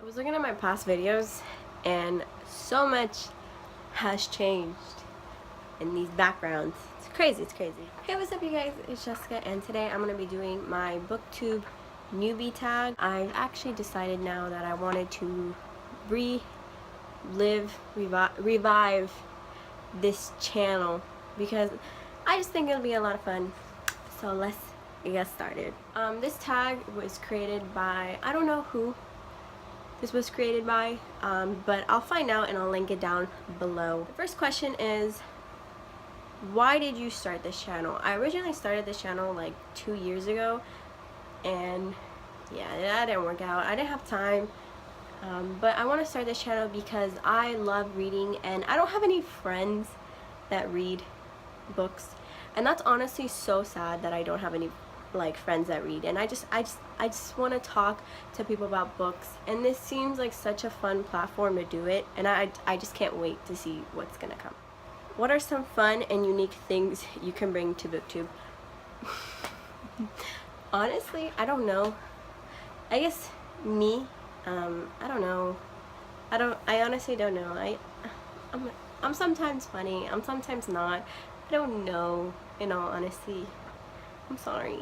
was looking at my past videos and so much has changed in these backgrounds. It's crazy, it's crazy. Hey, what's up you guys? It's Jessica and today I'm going to be doing my Booktube Newbie Tag. I've actually decided now that I wanted to revive this channel because I just think it'll be a lot of fun. So let's get started. This tag was created by, I don't know who this was created by, but I'll find out and I'll link it down below. The first question is, why did you start this channel? I originally started this channel like 2 years ago, and yeah, that didn't work out. I didn't have time, but I want to start this channel because I love reading and I don't have any friends that read books, and that's honestly so sad that I don't have any like friends that read, and I just want to talk to people about books, and this seems like such a fun platform to do it, and I just can't wait to see what's gonna come. What are some fun and unique things you can bring to Booktube? Honestly, I don't know. I guess me, I don't know. I honestly don't know. I'm sometimes funny, I'm sometimes not. I don't know, in all honesty. I'm sorry.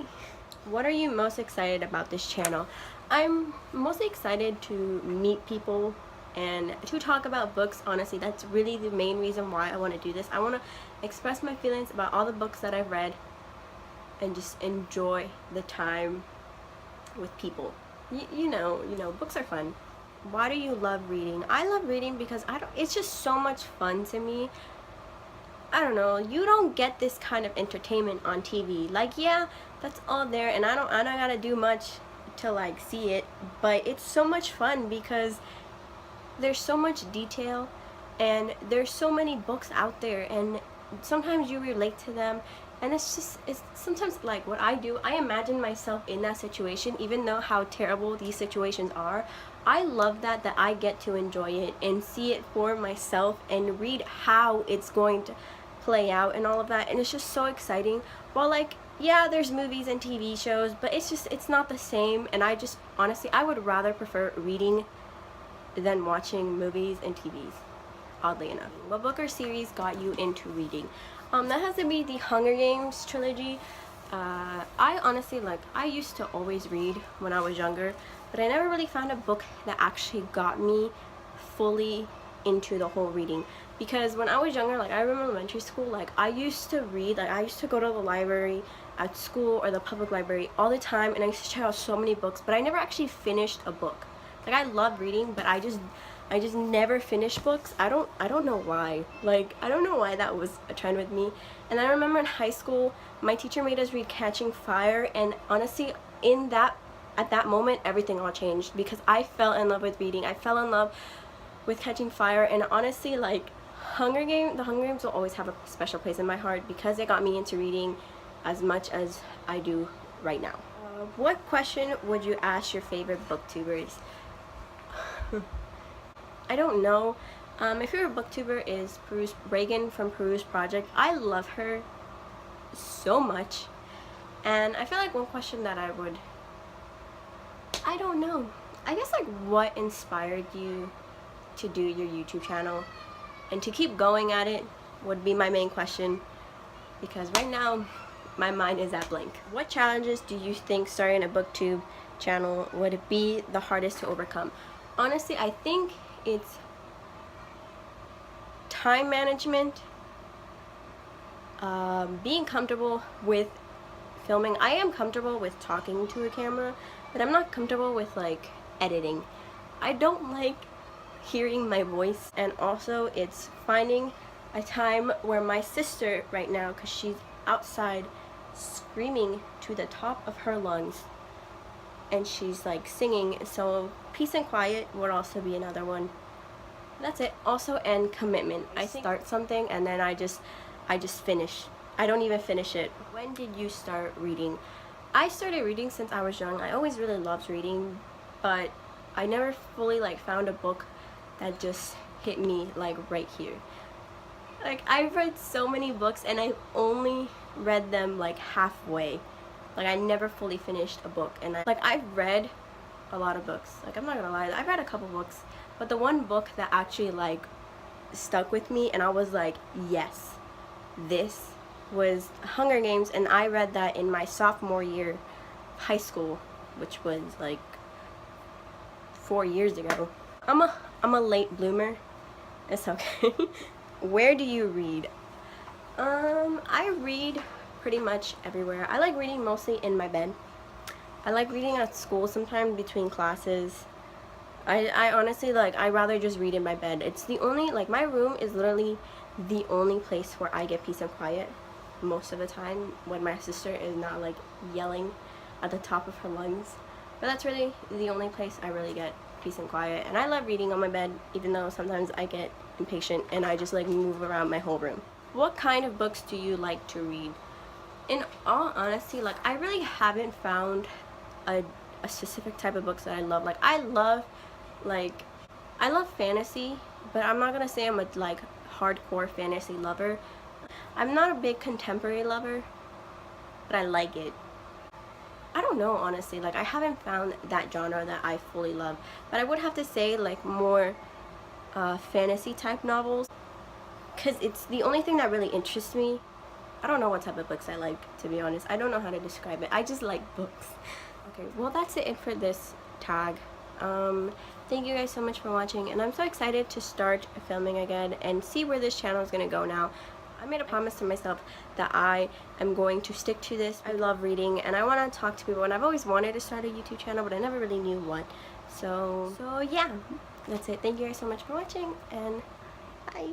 What are you most excited about this channel? I'm mostly excited to meet people and to talk about books. Honestly, that's really the main reason why I want to do this. I want to express my feelings about all the books that I've read and just enjoy the time with people. You know, books are fun. Why do you love reading? I love reading because it's just so much fun to me. I don't know, you don't get this kind of entertainment on TV. Like, yeah, that's all there, and I don't gotta do much to like see it, but it's so much fun because there's so much detail and there's so many books out there, and sometimes you relate to them, and it's sometimes like what I do, I imagine myself in that situation, even though how terrible these situations are. I love that I get to enjoy it and see it for myself and read how it's going to play out and all of that, and it's just so exciting. Well, like, yeah, there's movies and TV shows, but it's not the same, and honestly, I would rather prefer reading than watching movies and TVs, oddly enough. What book or series got you into reading? That has to be the Hunger Games trilogy. I honestly, like, I used to always read when I was younger, but I never really found a book that actually got me fully into the whole reading. Because when I was younger, like, I remember elementary school, like, I used to read, like, I used to go to the library at school or the public library all the time, and I used to check out so many books, but I never actually finished a book. Like, I love reading, but I just never finished books. I don't know why. Like, I don't know why that was a trend with me. And I remember in high school, my teacher made us read Catching Fire, and honestly, at that moment, everything all changed because I fell in love with reading. I fell in love with Catching Fire, and honestly, like, the Hunger Games will always have a special place in my heart because it got me into reading as much as I do right now. What question would you ask your favorite booktubers? I don't know. My favorite booktuber is Reagan from Peru's Project. I love her so much, and I feel like one question that I don't know. I guess, like, what inspired you to do your YouTube channel and to keep going at it would be my main question, because right now my mind is at blank. What challenges do you think starting a booktube channel would be the hardest to overcome? Honestly, I think it's time management, being comfortable with filming. I am comfortable with talking to a camera, but I'm not comfortable with, like, editing. I don't like hearing my voice, and also it's finding a time where my sister right now, because she's outside screaming to the top of her lungs and she's like singing, so peace and quiet would also be another one. That's it. Also, and commitment. I start something and then I just finish. I don't even finish it. When did you start reading? I started reading since I was young. I always really loved reading, but I never fully, like, found a book that just hit me, like, right here. Like, I've read so many books and I only read them, like, halfway. Like, I never fully finished a book, and I've read a lot of books. Like, I'm not gonna lie, I've read a couple books, but the one book that actually like stuck with me and I was like, yes, this was Hunger Games, and I read that in my sophomore year of high school, which was like 4 years ago. I'm a late bloomer. It's okay. Where do you read? I read pretty much everywhere. I like reading mostly in my bed. I like reading at school sometimes between classes. I honestly, like, I rather just read in my bed. It's the only, like, my room is literally the only place where I get peace and quiet most of the time when my sister is not like yelling at the top of her lungs. But that's really the only place I really get peace and quiet. And I love reading on my bed, even though sometimes I get impatient and I just like move around my whole room. What kind of books do you like to read? In all honesty, like, I really haven't found a specific type of books that I love. Like, I love fantasy, but I'm not gonna say I'm a like hardcore fantasy lover. I'm not a big contemporary lover, but I like it. I don't know, honestly, like, I haven't found that genre that I fully love, but I would have to say like more fantasy type novels, because it's the only thing that really interests me. I don't know what type of books I like, to be honest. I don't know how to describe it. I just like books. Okay, well, that's it for this tag. Thank you guys so much for watching, and I'm so excited to start filming again and see where this channel is gonna go now. I made a promise to myself that I am going to stick to this. I love reading and I want to talk to people, and I've always wanted to start a YouTube channel, but I never really knew what. So yeah, that's it. Thank you guys so much for watching, and bye.